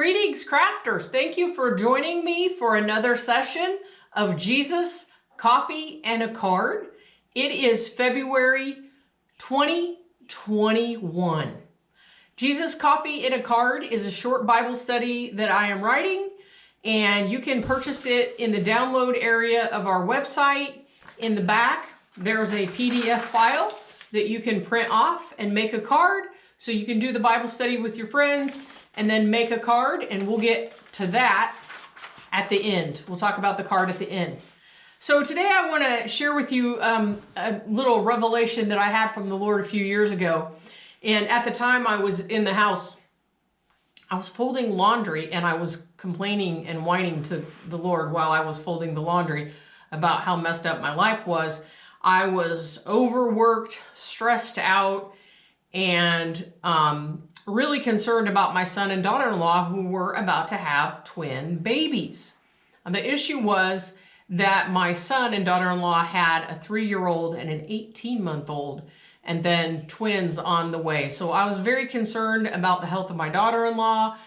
Greetings, crafters. Thank you for joining me for another session of Jesus, Coffee, and a Card. It is February 2021. Jesus, Coffee, and a Card is a short Bible study that I am writing, and you can purchase it in the download area of our website. In the back, there's a PDF file that you can print off and make a card, so you can do the Bible study with your friends and then make a card, and we'll get to that at the end. We'll talk about the card at the end. So today I want to share with you a little revelation that I had from the Lord a few years ago. And at the time I was in the house, I was folding laundry, and I was complaining and whining to the Lord while I was folding the laundry about how messed up my life was. I was overworked, stressed out, and really concerned about my son and daughter-in-law who were about to have twin babies. And the issue was that my son and daughter-in-law had a 3-year-old and an 18-month-old, and then twins on the way. So I was very concerned about the health of my daughter-in-law,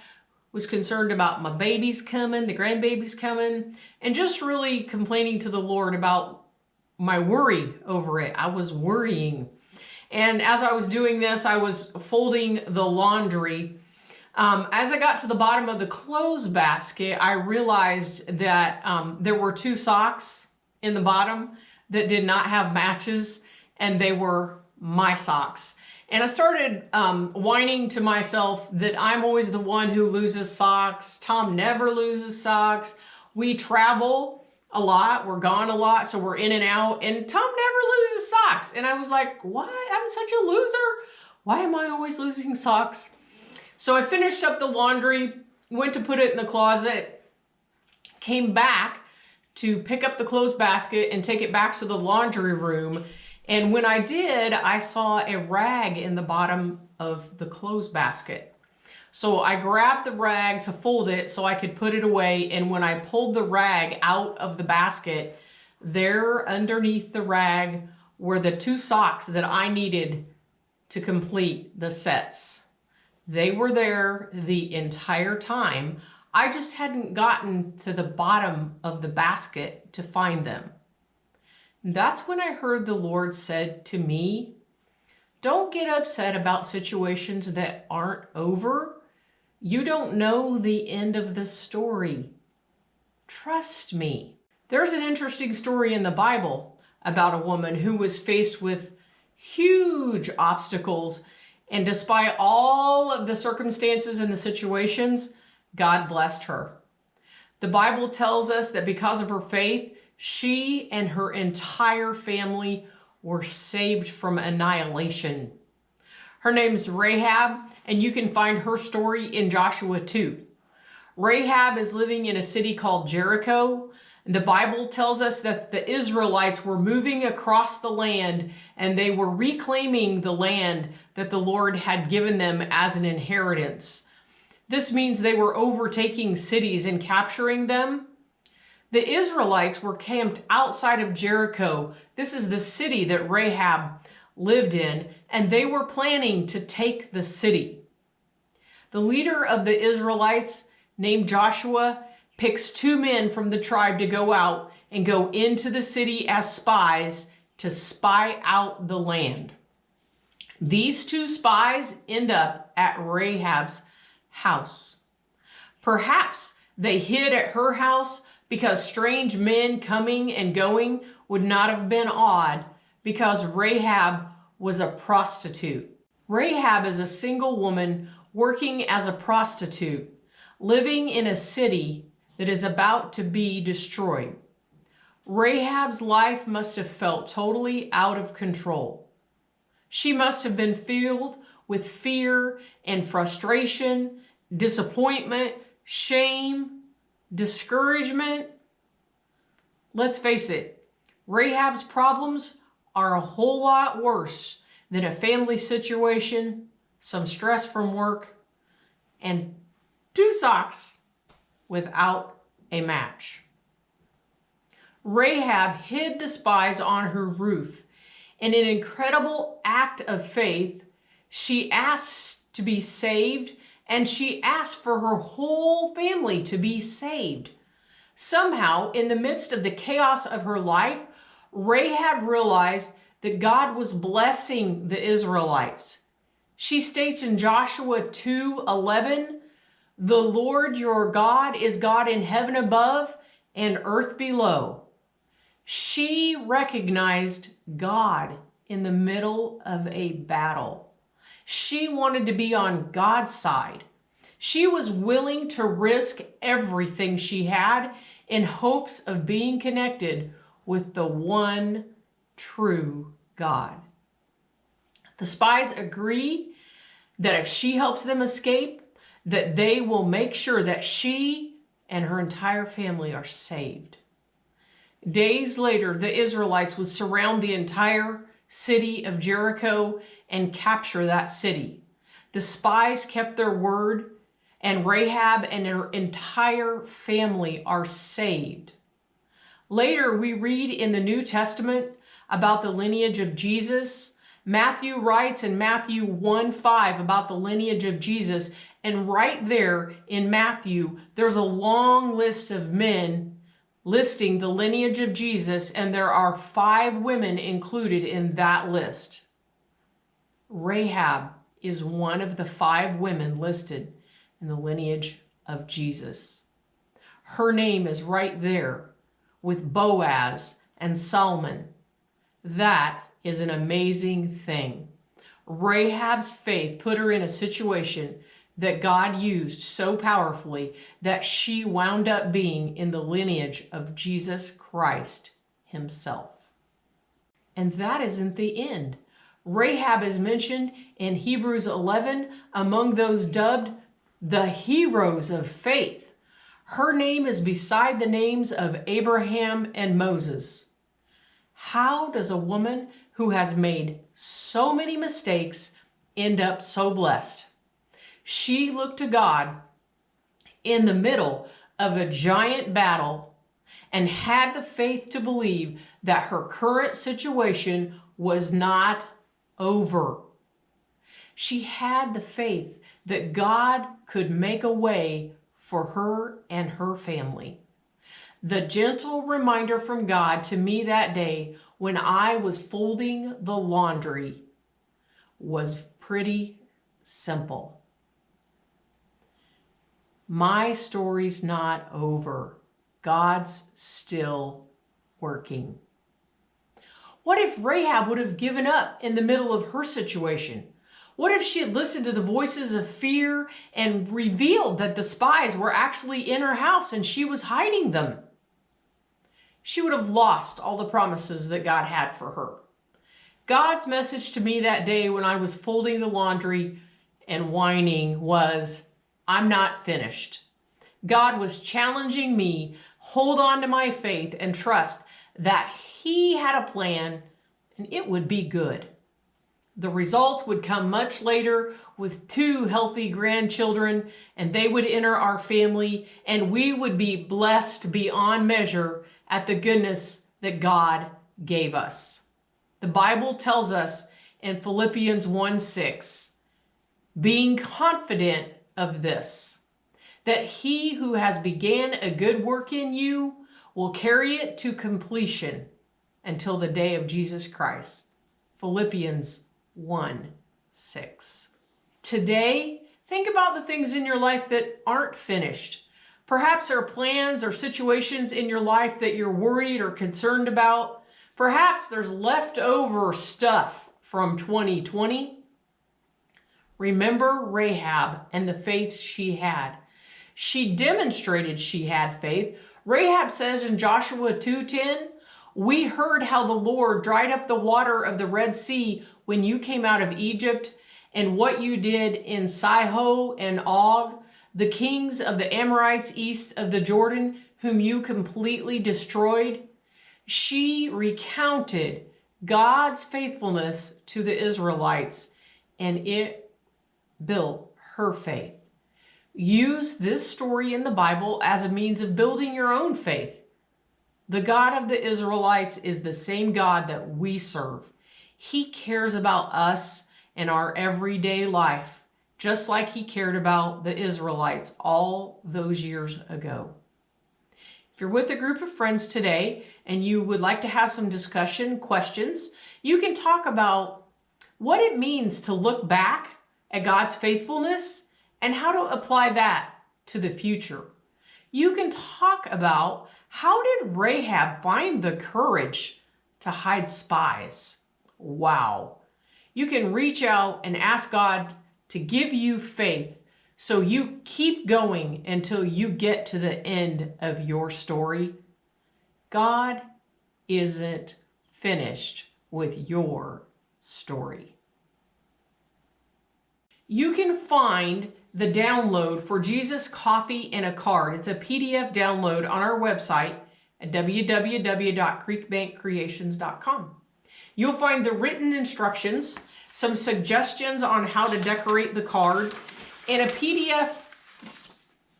was concerned about my babies coming, the grandbabies coming, and just really complaining to the Lord about my worry over it. I was worrying. And as I was doing this, I was folding the laundry. As I got to the bottom of the clothes basket, I realized that there were 2 socks in the bottom that did not have matches, and they were my socks. And I started whining to myself that I'm always the one who loses socks. Tom never loses socks. We travel a lot, we're gone a lot, so we're in and out, and Tom never loses socks. And I was like, what? I'm such a loser. Why am I always losing socks? So I finished up the laundry, went to put it in the closet, came back to pick up the clothes basket and take it back to the laundry room. And when I did, I saw a rag in the bottom of the clothes basket. So I grabbed the rag to fold it so I could put it away, and when I pulled the rag out of the basket, there underneath the rag were the 2 socks that I needed to complete the sets. They were there the entire time. I just hadn't gotten to the bottom of the basket to find them. That's when I heard the Lord said to me, don't get upset about situations that aren't over. You don't know the end of the story. Trust me. There's an interesting story in the Bible about a woman who was faced with huge obstacles, and despite all of the circumstances and the situations, God blessed her. The Bible tells us that because of her faith, she and her entire family were saved from annihilation. Her name's Rahab, and you can find her story in Joshua 2. Rahab is living in a city called Jericho. The Bible tells us that the Israelites were moving across the land, and they were reclaiming the land that the Lord had given them as an inheritance. This means they were overtaking cities and capturing them. The Israelites were camped outside of Jericho. This is the city that Rahab lived in, and they were planning to take the city. The leader of the Israelites, named Joshua, picks 2 men from the tribe to go out and go into the city as spies to spy out the land. These 2 spies end up at Rahab's house. Perhaps they hid at her house because strange men coming and going would not have been odd, because Rahab was a prostitute. Rahab is a single woman working as a prostitute, living in a city that is about to be destroyed. Rahab's life must have felt totally out of control. She must have been filled with fear and frustration, disappointment, shame, discouragement. Let's face it, Rahab's problems are a whole lot worse than a family situation, some stress from work, and 2 socks without a match. Rahab hid the spies on her roof. In an incredible act of faith, she asked to be saved and she asked for her whole family to be saved. Somehow, in the midst of the chaos of her life, Rahab realized that God was blessing the Israelites. She states in Joshua 2:11, "The Lord your God is God in heaven above and earth below." She recognized God in the middle of a battle. She wanted to be on God's side. She was willing to risk everything she had in hopes of being connected with the one true God. The spies agree that if she helps them escape, that they will make sure that she and her entire family are saved. Days later, the Israelites would surround the entire city of Jericho and capture that city. The spies kept their word, and Rahab and her entire family are saved. Later, we read in the New Testament about the lineage of Jesus. Matthew writes in Matthew 1:5 about the lineage of Jesus, and right there in Matthew, there's a long list of men listing the lineage of Jesus, and there are 5 women included in that list. Rahab is one of the 5 women listed in the lineage of Jesus. Her name is right there with Boaz and Salmon. That is an amazing thing. Rahab's faith put her in a situation that God used so powerfully that she wound up being in the lineage of Jesus Christ himself. And that isn't the end. Rahab is mentioned in Hebrews 11 among those dubbed the heroes of faith. Her name is beside the names of Abraham and Moses. How does a woman who has made so many mistakes end up so blessed? She looked to God in the middle of a giant battle and had the faith to believe that her current situation was not over. She had the faith that God could make a way for her and her family. The gentle reminder from God to me that day when I was folding the laundry was pretty simple. My story's not over. God's still working. What if Rahab would have given up in the middle of her situation? What if she had listened to the voices of fear and revealed that the spies were actually in her house and she was hiding them? She would have lost all the promises that God had for her. God's message to me that day when I was folding the laundry and whining was, I'm not finished. God was challenging me, hold on to my faith and trust that He had a plan and it would be good. The results would come much later with 2 healthy grandchildren, and they would enter our family, and we would be blessed beyond measure at the goodness that God gave us. The Bible tells us in Philippians 1:6, being confident of this, that He who has began a good work in you will carry it to completion until the day of Jesus Christ. Philippians 1:6. Today, think about the things in your life that aren't finished. Perhaps there are plans or situations in your life that you're worried or concerned about. Perhaps there's leftover stuff from 2020. Remember Rahab and the faith she had. She demonstrated she had faith. Rahab says in Joshua 2:10, we heard how the Lord dried up the water of the Red Sea when you came out of Egypt, and what you did in Sihon and Og, the kings of the Amorites east of the Jordan, whom you completely destroyed. She recounted God's faithfulness to the Israelites, and it built her faith. Use this story in the Bible as a means of building your own faith. The God of the Israelites is the same God that we serve. He cares about us and our everyday life, just like he cared about the Israelites all those years ago. If you're with a group of friends today and you would like to have some discussion, questions, you can talk about what it means to look back at God's faithfulness and how to apply that to the future. You can talk about how did Rahab find the courage to hide spies? Wow. You can reach out and ask God to give you faith so you keep going until you get to the end of your story. God isn't finished with your story. You can find the download for Jesus Coffee in a Card. It's a PDF download on our website at www.creekbankcreations.com. You'll find the written instructions, some suggestions on how to decorate the card, and a PDF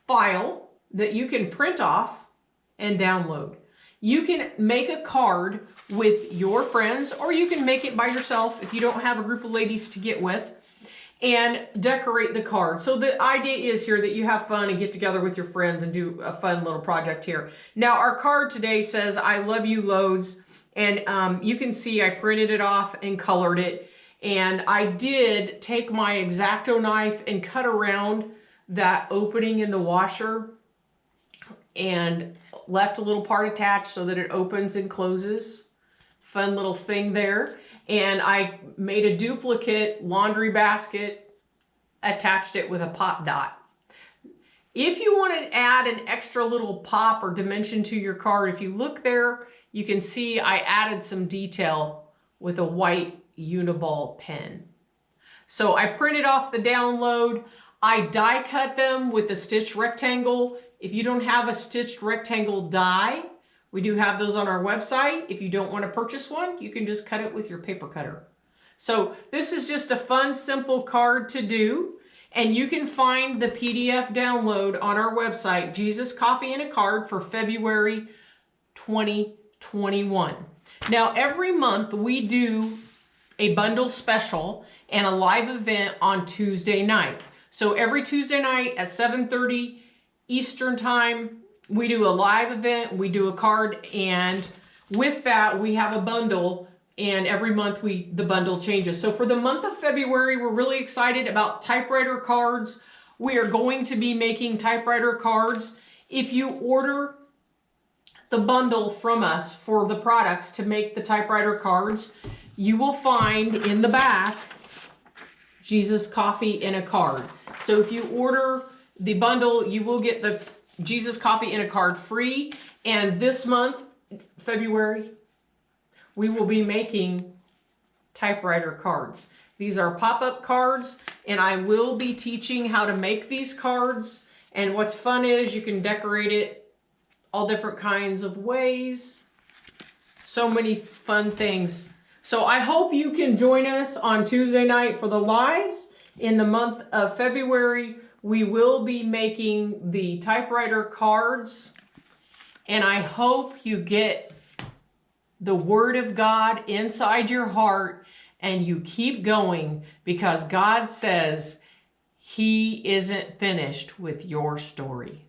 file that you can print off and download. You can make a card with your friends, or you can make it by yourself if you don't have a group of ladies to get with, and decorate the card. So the idea is here that you have fun and get together with your friends and do a fun little project here. Now our card today says, I love you loads. And you can see I printed it off and colored it. And I did take my X-Acto knife and cut around that opening in the washer and left a little part attached so that it opens and closes. Fun little thing there. And I made a duplicate laundry basket, attached it with a pop dot. If you want to add an extra little pop or dimension to your card, if you look there, you can see I added some detail with a white Uniball pen. So I printed off the download. I die cut them with the stitched rectangle. If you don't have a stitched rectangle die, we do have those on our website. If you don't want to purchase one, you can just cut it with your paper cutter. So this is just a fun, simple card to do. And you can find the PDF download on our website, Jesus Coffee in a Card for February 2021. Now, every month we do a bundle special and a live event on Tuesday night. So every Tuesday night at 7:30 Eastern Time, we do a live event, we do a card, and with that we have a bundle, and every month the bundle changes. So for the month of February, we're really excited about typewriter cards. We are going to be making typewriter cards. If you order the bundle from us for the products to make the typewriter cards, you will find in the back Jesus Coffee in a Card. So if you order the bundle, you will get the Jesus Coffee in a Card free. And this month, February, we will be making typewriter cards. These are pop-up cards, and I will be teaching how to make these cards. And what's fun is you can decorate it all different kinds of ways. So many fun things. So I hope you can join us on Tuesday night for the lives. In the month of February, we will be making the typewriter cards. And I hope you get the Word of God inside your heart and you keep going, because God says He isn't finished with your story.